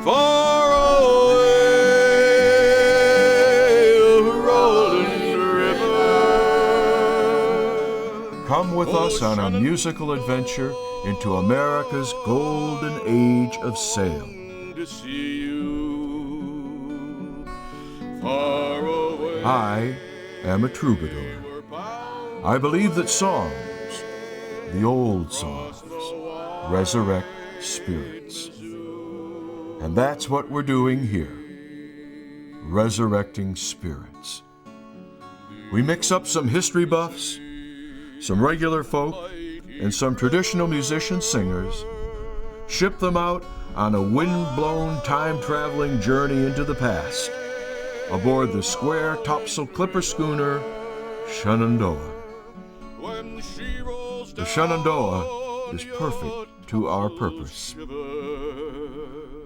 far away, rolling river. Come with us on a musical adventure into America's golden age of sail. To see you far away. I am a troubadour. I believe that songs, the old songs, resurrect spirits. And that's what we're doing here, resurrecting spirits. We mix up some history buffs, some regular folk, and some traditional musician singers, ship them out on a wind-blown, time-traveling journey into the past, aboard the square topsail clipper schooner Shenandoah. The Shenandoah is perfect to our purpose.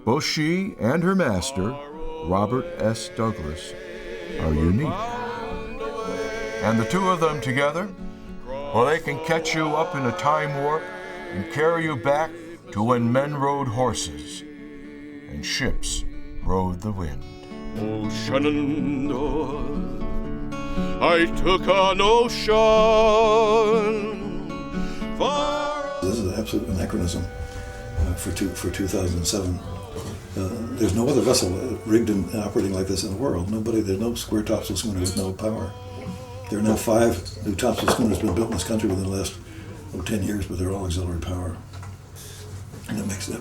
Both she and her master, Robert S. Douglas, are unique. And the two of them together, well, they can catch you up in a time warp and carry you back to when men rode horses and ships rode the wind. Oh, Shenandoah, I took an ocean far. This is an absolute anachronism for 2007. There's no other vessel rigged and operating like this in the world. There's no square topsail schooner with no power. There are now 5 new topsail schooners been built in this country within the last 10 years, but they're all auxiliary power. And that makes a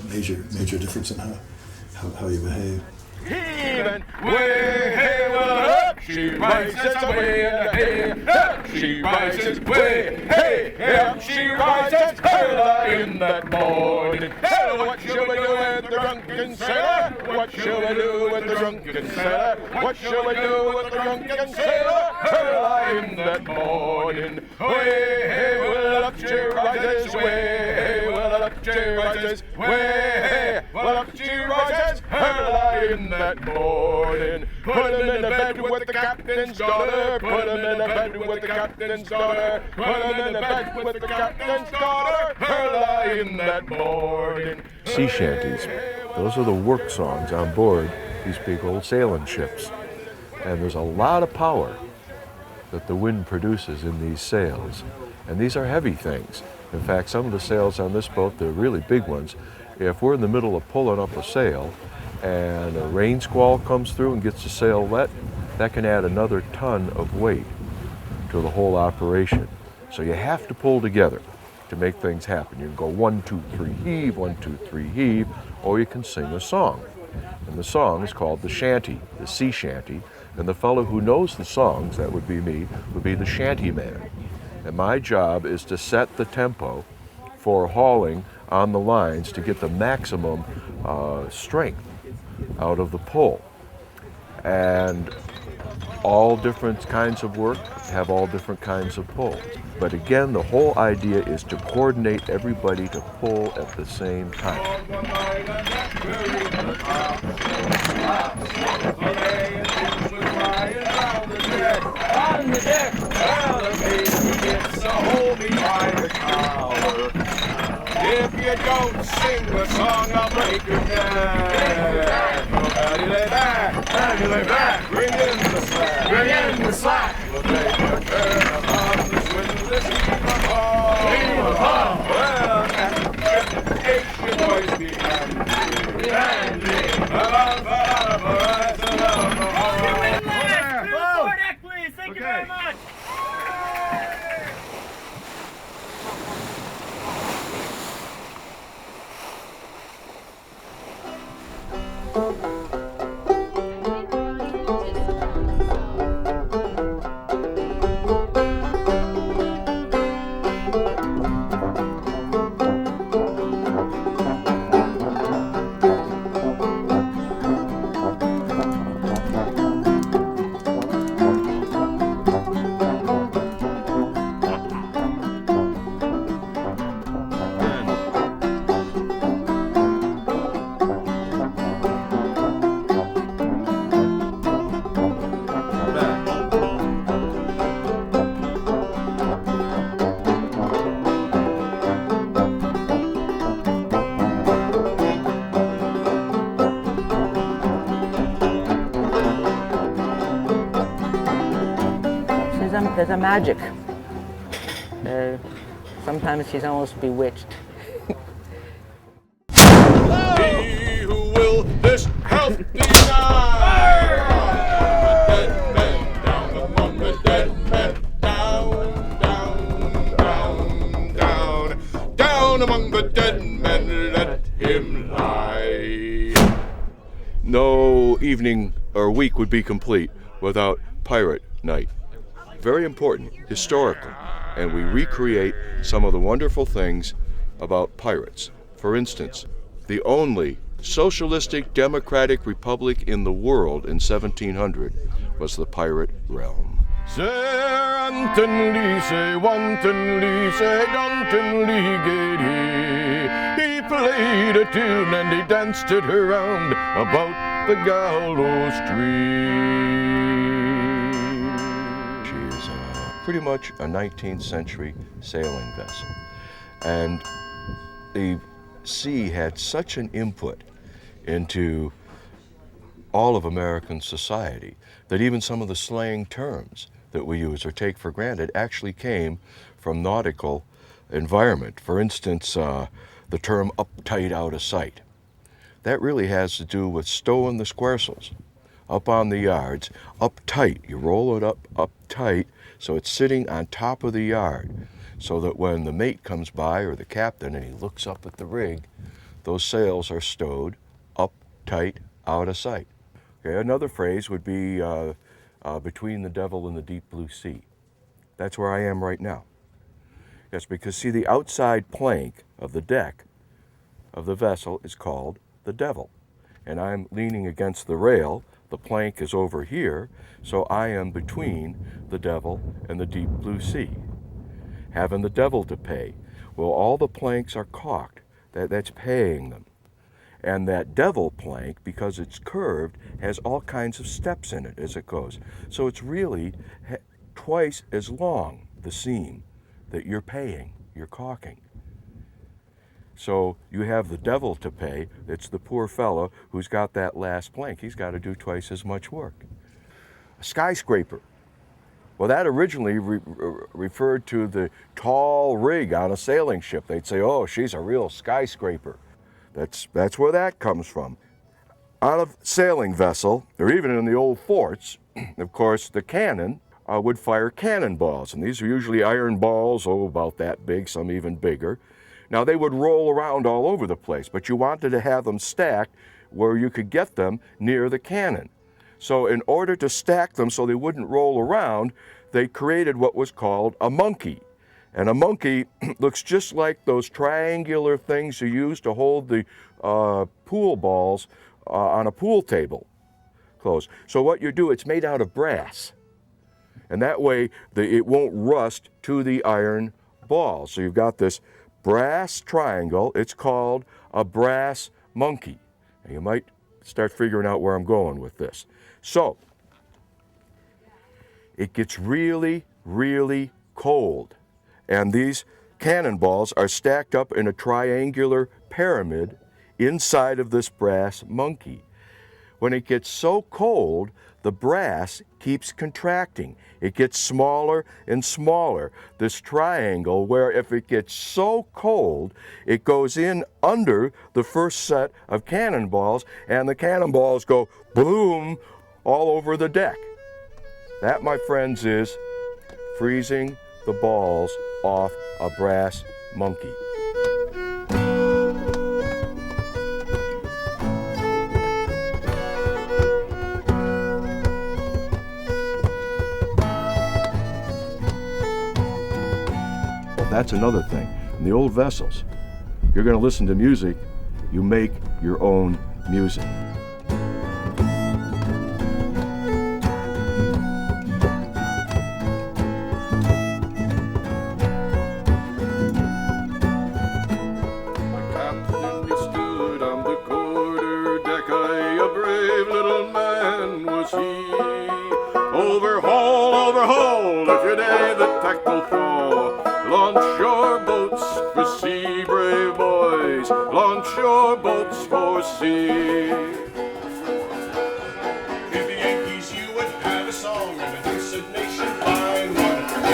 major difference in how you behave. Heaving way, hey, well, up she rises away in the hay. Up she rises way, hey, up she rises early in that morning. Hey, what shall we do with the drunken sailor? What shall we do with the drunken sailor? What shall we do with the drunken sailor? Early in that morning. Way, hey, well, up she rises way, well, up she rises way, well, up she rises early in that morning. Put him in the bed with the captain's daughter. Put him in the bed with the captain's daughter. Put him in the bed with the captain's daughter. Early in that morning. Sea shanties, those are the work songs on board these big old sailing ships. And there's a lot of power that the wind produces in these sails. And these are heavy things. In fact, some of the sails on this boat, they're really big ones. If we're in the middle of pulling up a sail and a rain squall comes through and gets the sail wet, that can add another ton of weight to the whole operation. So you have to pull together to make things happen. You can go 1, 2, 3, heave, 1, 2, 3, heave, or you can sing a song. And the song is called the shanty, the sea shanty. And the fellow who knows the songs, that would be me, would be the shanty man. And my job is to set the tempo for hauling on the lines to get the maximum strength out of the pull. And all different kinds of work have all different kinds of pulls. But again, the whole idea is to coordinate everybody to pull at the same time. On the deck, well, the baby gets a hold me by the collar. If you don't sing the song, I'll break your neck. How you lay back, how you lay back, bring in the slack, bring in the slack. We'll take a turn upon this windless heave upon. Well, at the station, boys, be handy, handy. Thank you very much. a magic. Sometimes she's almost bewitched. He who will this health deny. Dead men down among the dead men. Down, down, down, down. Down among the dead men, let him lie. No evening or week would be complete without Pirate Night. Very important, historical, and we recreate some of the wonderful things about pirates. For instance, the only socialistic democratic republic in the world in 1700 was the pirate realm. Say wantonly, say wantonly, he played a tune and he danced it around about the gallows tree. She is pretty much a 19th century sailing vessel, and the sea had such an input into all of American society that even some of the slang terms that we use or take for granted actually came from nautical environment. For instance, the term uptight out of sight. That really has to do with stowing the squaresails up on the yards, uptight. You roll it up tight so it's sitting on top of the yard, so that when the mate comes by or the captain and he looks up at the rig, those sails are stowed up tight out of sight. Okay, another phrase would be between the devil and the deep blue sea. That's where I am right now. Yes, because see, the outside plank of the deck of the vessel is called the devil. And I'm leaning against the rail. The plank is over here, so I am between the devil and the deep blue sea. Having the devil to pay. Well, all the planks are caulked. That's paying them. And that devil plank, because it's curved, has all kinds of steps in it as it goes. So it's really twice as long, the seam, that you're paying, you're caulking. So you have the devil to pay. It's the poor fellow who's got that last plank. He's got to do twice as much work. A skyscraper. Well, that originally referred to the tall rig on a sailing ship. They'd say, oh, she's a real skyscraper. That's where that comes from. On a sailing vessel, or even in the old forts, of course, the cannon would fire cannonballs. And these are usually iron balls, about that big, some even bigger. Now, they would roll around all over the place, but you wanted to have them stacked where you could get them near the cannon. So in order to stack them so they wouldn't roll around, they created what was called a monkey. And a monkey looks just like those triangular things you use to hold the pool balls on a pool table close. So what you do, it's made out of brass. And that way it won't rust to the iron ball. So you've got this brass triangle. It's called a brass monkey. And you might start figuring out where I'm going with this. So it gets really, really cold. And these cannonballs are stacked up in a triangular pyramid inside of this brass monkey. When it gets so cold, the brass keeps contracting. It gets smaller and smaller. This triangle, where if it gets so cold, it goes in under the first set of cannonballs, and the cannonballs go boom all over the deck. That, my friends, is freezing the balls off a brass monkey. Well, that's another thing. In the old vessels, you're going to listen to music, you make your own music. Overhaul, if your day the tackle fall. Launch your boats for sea, brave boys. Launch your boats for sea. If the Yankees, you would have a song of a decent nation, fine one.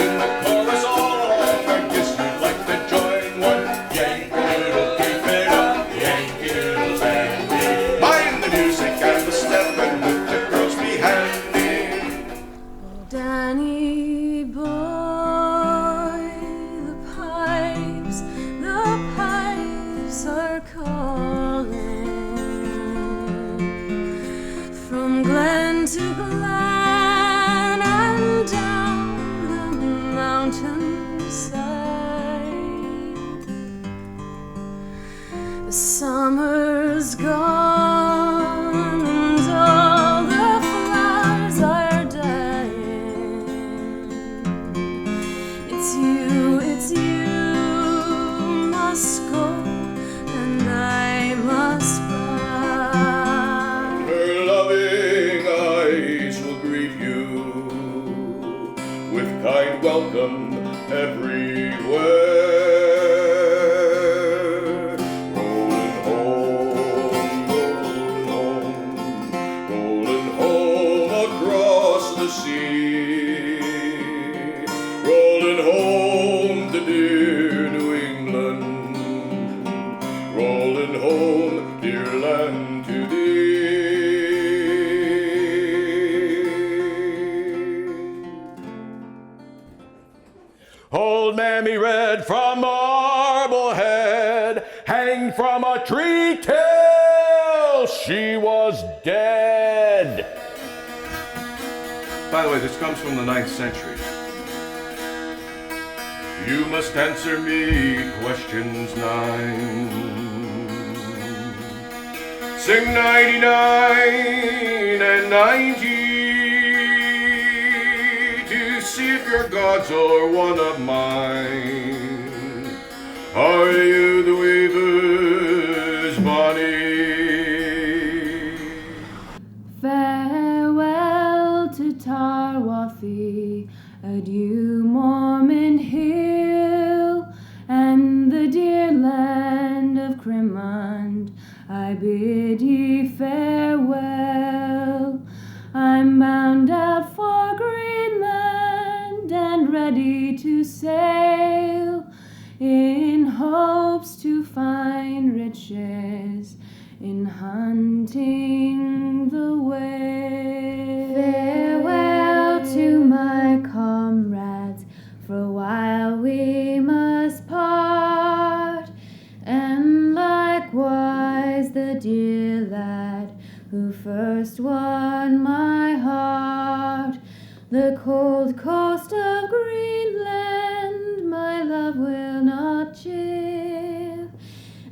to glen and down the mountainside. The summer's gone and all the flowers are dying. It's you must go and I must bide. Her loving eyes will greet you with kind welcome everywhere. Rolling home across the sea. Rolling home to dear New England. Rolling home, dear land, to thee. Old Mammy Red from Marblehead hanged from a tree till she was dead. By the way, this comes from the 9th century. You must answer me questions 9. Sing 99 and 90 to see if your gods are one of mine. Are you the weaver's Bonnie? Farewell to Tarwathie, adieu Mormon Hill, and the dear land of Crimond, I bid ye farewell. I'm bound out for Greenland and ready to sail, in hopes to find riches in hunting the whale. Farewell to my comrades, for a while we must part, and likewise the dear lad who first won my heart. The cold coast of Greenland my love will not chill,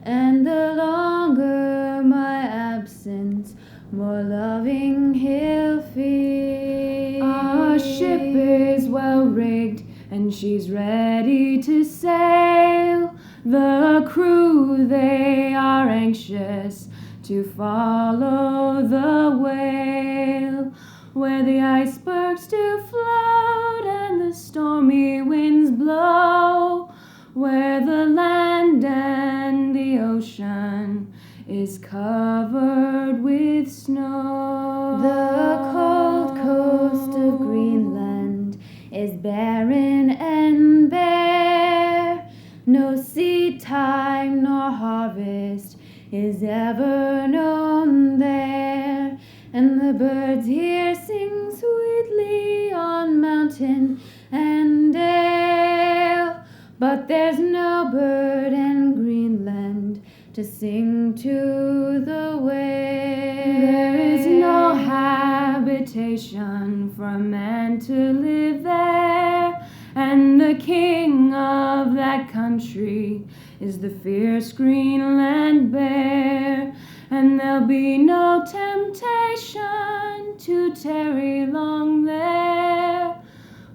and the longer my absence, more loving he'll feel. Our ship is well rigged, and she's ready to sail. The crew, they are anxious to follow the whale, where the icebergs do float and the stormy winds blow, where the land and the ocean is covered with snow. The cold coast of Greenland is barren and bare. No seed time nor harvest is ever known there, and the birds here sing sweetly on mountain and dale. But there's no bird in Greenland to sing to the whale. There is no habitation for a man to live there, and the king of that country is the fierce Greenland bear. And there'll be no temptation to tarry long there.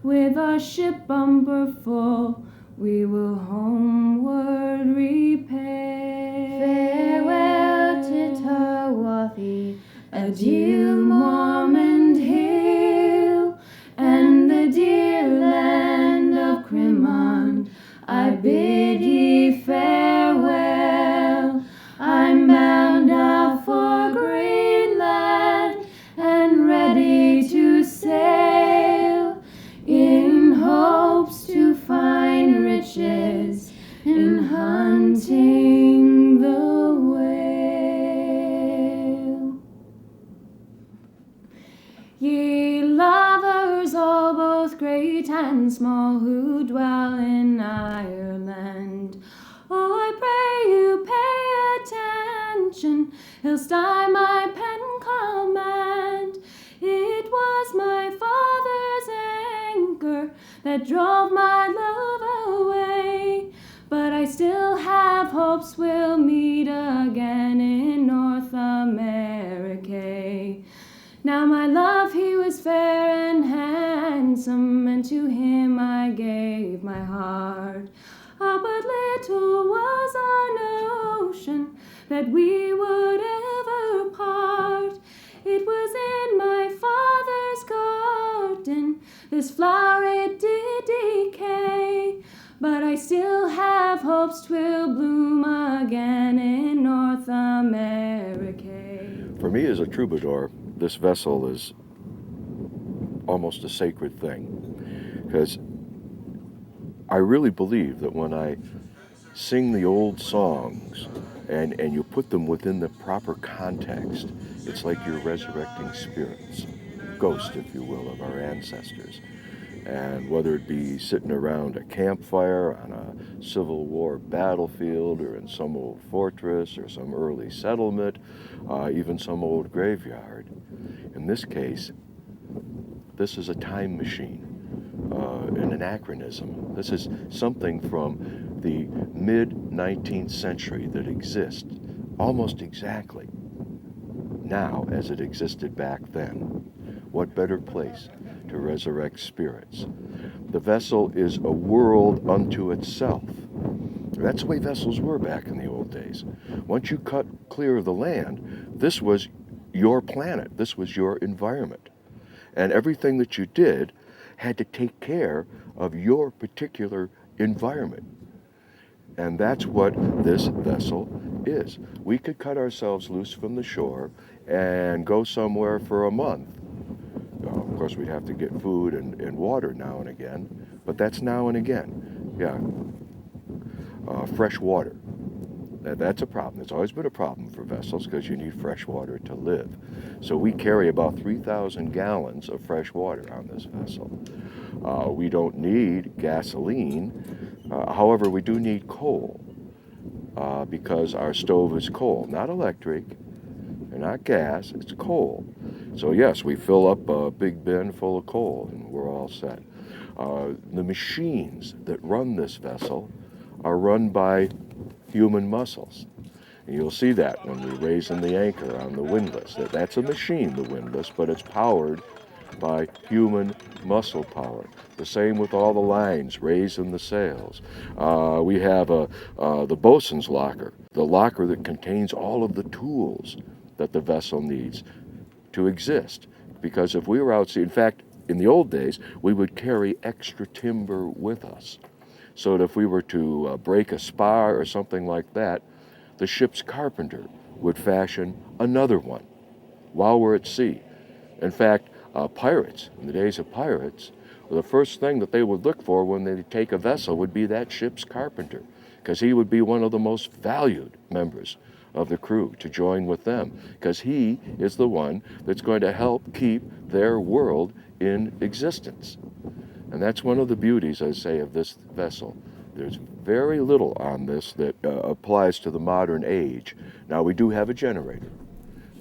With our ship bumper full, we will homeward repair. Farewell to Tarwathie, adieu Mormon Hill, and the dear land of Crimond, I bid ye farewell. I'm bound out for Greenland and ready to sail, in hopes to find riches in hunting the whale. Ye lovers all, both great and small, who dwell in Ireland, oh, I pray you pay attention, whilst I my pen command. It that drove my love away. But I still have hopes we'll meet again in North America. Now my love, he was fair and handsome, and to him I gave my heart. Ah, but little was our notion that we would ever part. It was in my father's garden, this flower it did decay. But I still have hopes 'twill bloom again in North America. For me as a troubadour, this vessel is almost a sacred thing, because I really believe that when I sing the old songs and you put them within the proper context, it's like you're resurrecting spirits, ghosts, if you will, of our ancestors. And whether it be sitting around a campfire on a Civil War battlefield, or in some old fortress, or some early settlement, even some old graveyard, in this case, this is a time machine, an anachronism. This is something from the mid-19th century that exists almost exactly now as it existed back then. What better place to resurrect spirits? The vessel is a world unto itself. That's the way vessels were back in the old days. Once you cut clear of the land, this was your planet, this was your environment. And everything that you did had to take care of your particular environment. And that's what this vessel is. We could cut ourselves loose from the shore and go somewhere for a month. Of course, we'd have to get food and water now and again, but that's now and again. Yeah, fresh water. That's a problem. It's always been a problem for vessels because you need fresh water to live. So we carry about 3,000 gallons of fresh water on this vessel. We don't need gasoline. However, we do need coal because our stove is coal, not electric, and not gas, it's coal. So yes, we fill up a big bin full of coal and we're all set. The machines that run this vessel are run by human muscles. And you'll see that when we're raising the anchor on the windlass. That's a machine, the windlass, but it's powered by human muscle power. The same with all the lines raising the sails. We have the bosun's locker, the locker that contains all of the tools that the vessel needs to exist. Because if we were out sea, in fact, in the old days, we would carry extra timber with us. So that if we were to break a spar or something like that, the ship's carpenter would fashion another one while we're at sea. In fact, pirates, in the days of pirates, the first thing that they would look for when they take a vessel would be that ship's carpenter, because he would be one of the most valued members of the crew to join with them, because he is the one that's going to help keep their world in existence. And that's one of the beauties, I say, of this vessel. There's very little on this that applies to the modern age. Now, we do have a generator.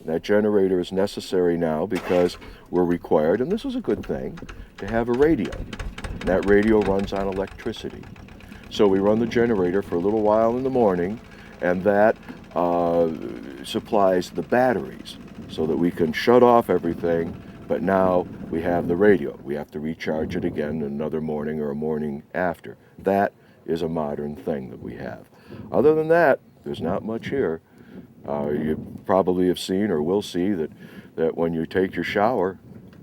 That generator is necessary now because we're required, and this is a good thing, to have a radio. And that radio runs on electricity. So we run the generator for a little while in the morning, and that supplies the batteries so that we can shut off everything. But now we have the radio. We have to recharge it again another morning or a morning after. That is a modern thing that we have. Other than that, there's not much here. You probably have seen or will see that when you take your shower,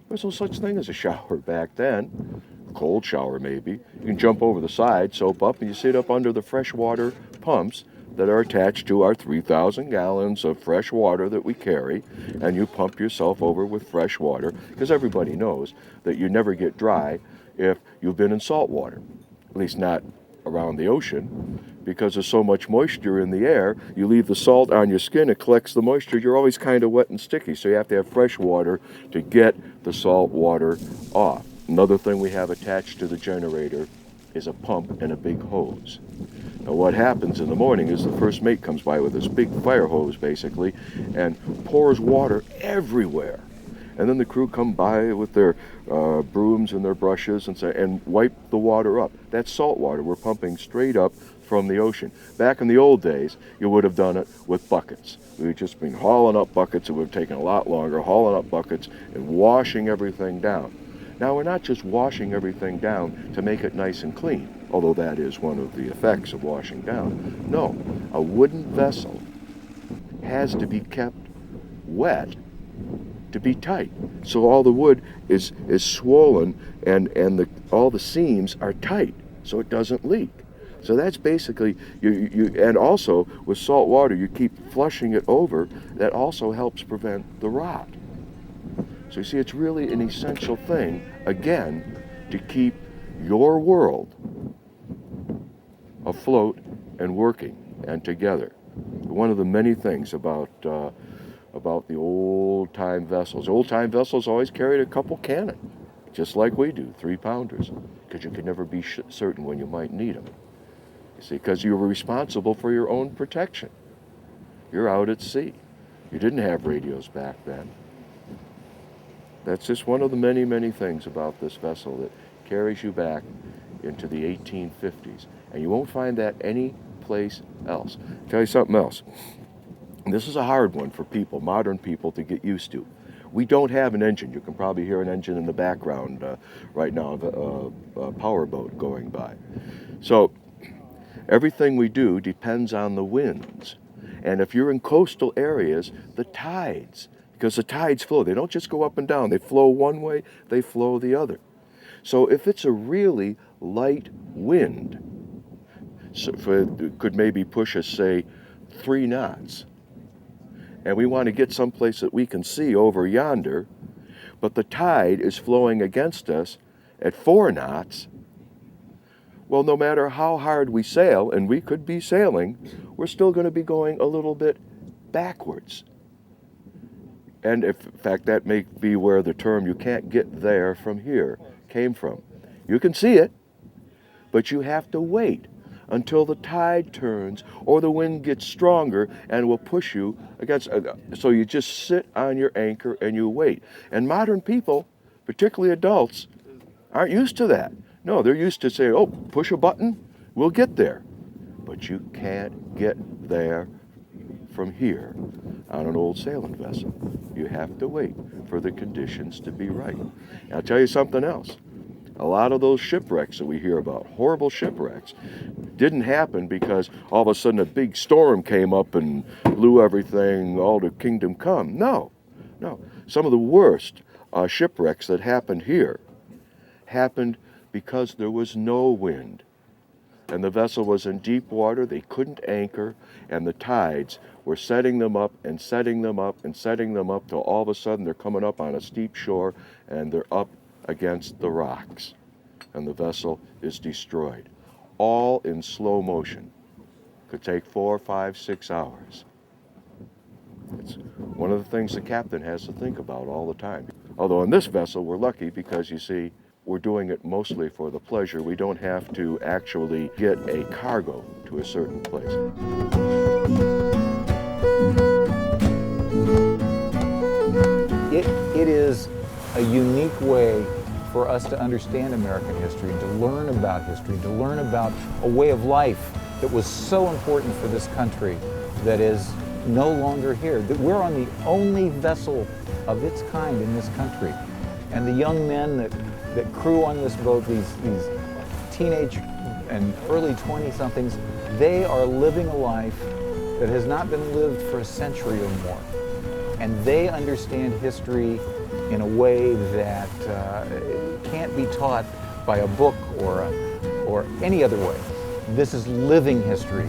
there's no such thing as a shower back then. Cold shower maybe. You can jump over the side, soap up, and you sit up under the freshwater pumps that are attached to our 3,000 gallons of fresh water that we carry, and you pump yourself over with fresh water, because everybody knows that you never get dry if you've been in salt water, at least not around the ocean, because there's so much moisture in the air. You leave the salt on your skin, it collects the moisture, you're always kind of wet and sticky, so you have to have fresh water to get the salt water off. Another thing we have attached to the generator is a pump and a big hose. Now what happens in the morning is the first mate comes by with this big fire hose basically and pours water everywhere. And then the crew come by with their brooms and their brushes and wipe the water up. That's salt water we're pumping straight up from the ocean. Back in the old days, you would have done it with buckets. We've just been hauling up buckets. It would have taken a lot longer, hauling up buckets and washing everything down. Now we're not just washing everything down to make it nice and clean, although that is one of the effects of washing down. No, a wooden vessel has to be kept wet to be tight. So all the wood is swollen and all the seams are tight so it doesn't leak. So that's basically, and also with salt water, you keep flushing it over. That also helps prevent the rot. So you see, it's really an essential thing, again, to keep your world afloat and working and together. One of the many things about the old-time vessels. Old-time vessels always carried a couple cannon, just like we do, 3-pounders, because you could never be certain when you might need them. You see, because you were responsible for your own protection. You're out at sea. You didn't have radios back then. That's just one of the many, many things about this vessel that carries you back into the 1850s. And you won't find that any place else. I'll tell you something else. And this is a hard one for people, modern people, to get used to. We don't have an engine. You can probably hear an engine in the background right now, a powerboat going by. So everything we do depends on the winds. And if you're in coastal areas, the tides, because the tides flow. They don't just go up and down. They flow one way, they flow the other. So if it's a really light wind, so it could maybe push us, say, 3 knots, and we want to get someplace that we can see over yonder, but the tide is flowing against us at 4 knots, well, no matter how hard we sail, and we could be sailing, we're still going to be going a little bit backwards. And in fact, that may be where the term "you can't get there from here" came from. You can see it, but you have to wait until the tide turns or the wind gets stronger and will push you against. So you just sit on your anchor and you wait. And modern people, particularly adults, aren't used to that. No, they're used to saying, oh, push a button, we'll get there. But you can't get there from here on an old sailing vessel. You have to wait for the conditions to be right. And I'll tell you something else. A lot of those shipwrecks that we hear about, horrible shipwrecks, didn't happen because all of a sudden a big storm came up and blew everything, all to kingdom come. No. Some of the worst shipwrecks that happened here happened because there was no wind. And the vessel was in deep water, they couldn't anchor, and the tides were setting them up and setting them up and setting them up till all of a sudden they're coming up on a steep shore and they're up against the rocks. And the vessel is destroyed. All in slow motion. Could take 4, 5, 6 hours. It's one of the things the captain has to think about all the time. Although on this vessel we're lucky because, you see, we're doing it mostly for the pleasure. We don't have to actually get a cargo to a certain place. It is a unique way for us to understand American history, to learn about history, to learn about a way of life that was so important for this country that is no longer here. That we're on the only vessel of its kind in this country. And the young men that crew on this boat, these teenage and early 20-somethings, they are living a life that has not been lived for a century or more. And they understand history in a way that can't be taught by a book or any other way. This is living history.